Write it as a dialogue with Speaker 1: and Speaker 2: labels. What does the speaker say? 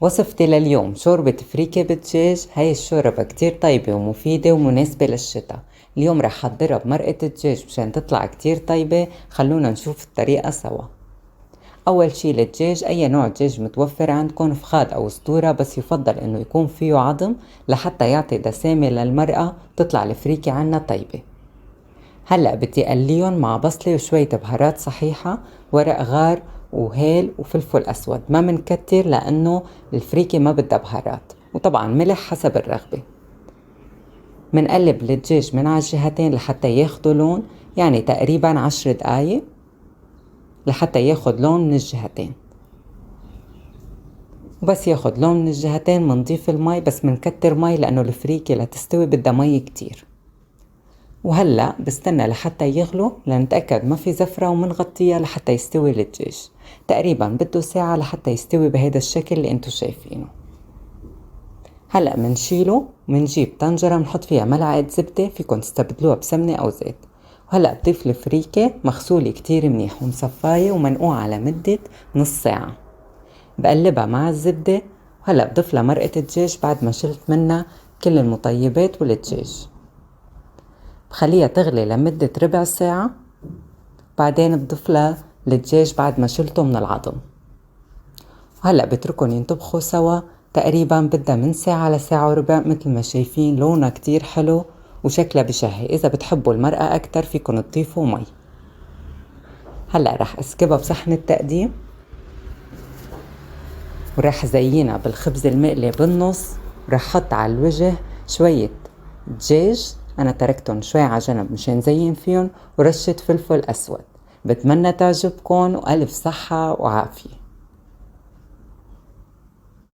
Speaker 1: وصفتي لليوم شوربة فريكة بالدجاج. هاي الشوربة كتير طيبة ومفيدة ومناسبة للشتاء. اليوم رح حضرها بمرقة الدجاج مشان تطلع كتير طيبة. خلونا نشوف الطريقة سوا. أول شي الدجاج، أي نوع دجاج متوفر عندكم، فخاد أو صدورة، بس يفضل إنه يكون فيه عظم لحتى يعطي دسامة للمرقة تطلع الفريكة عنا طيبة. هلأ بدي قليهم مع بصلة وشوية بهارات صحيحة، ورق غار وهيل وفلفل أسود، ما منكتر لأنه الفريكة ما بدها بهارات، وطبعا ملح حسب الرغبة. منقلب الدجاج من على الجهتين لحتى ياخدوا لون، يعني تقريبا 10 دقايق لحتى ياخد لون من الجهتين. وبس ياخد لون من الجهتين منضيف المي، بس منكتر مي لأنه الفريكة لتستوي بدها مي كتير. وهلأ بستنى لحتى يغلو لنتأكد ما في زفرة، ومنغطيها لحتى يستوي الدجاج. تقريبا بده ساعة لحتى يستوي بهذا الشكل اللي انتو شايفينه. هلأ منشيله، منجيب طنجرة منحط فيها ملعقة زبدة، فيكن تستبدلوها بسمنة أو زيت. وهلأ بضيف الفريكة مغسولة كتير منيح ومصفاية ومنقوعة على مدة نص ساعة. بقلبها مع الزبدة، وهلأ بضيف لها مرقة الدجاج بعد ما شلت منها كل المطيبات والدجاج. بخليها تغلي لمدة ربع ساعة، بعدين بضيف لها الدجاج بعد ما شلته من العظم. وهلأ بتركن ينطبخوا سوا، تقريبا بدها من ساعة لساعة وربع. مثل ما شايفين لونها كتير حلو وشكلها بشهي. إذا بتحبوا المرقة أكتر فيكن تضيفوا مي. هلأ رح أسكبها بصحن التقديم، ورح زينها بالخبز المقلي بالنص، ورح حط على الوجه شوية دجاج، أنا تركتهم شوي على جنب مشان زين فيهم، ورشة فلفل أسود. بتمنى تعجبكن، وألف صحة وعافية.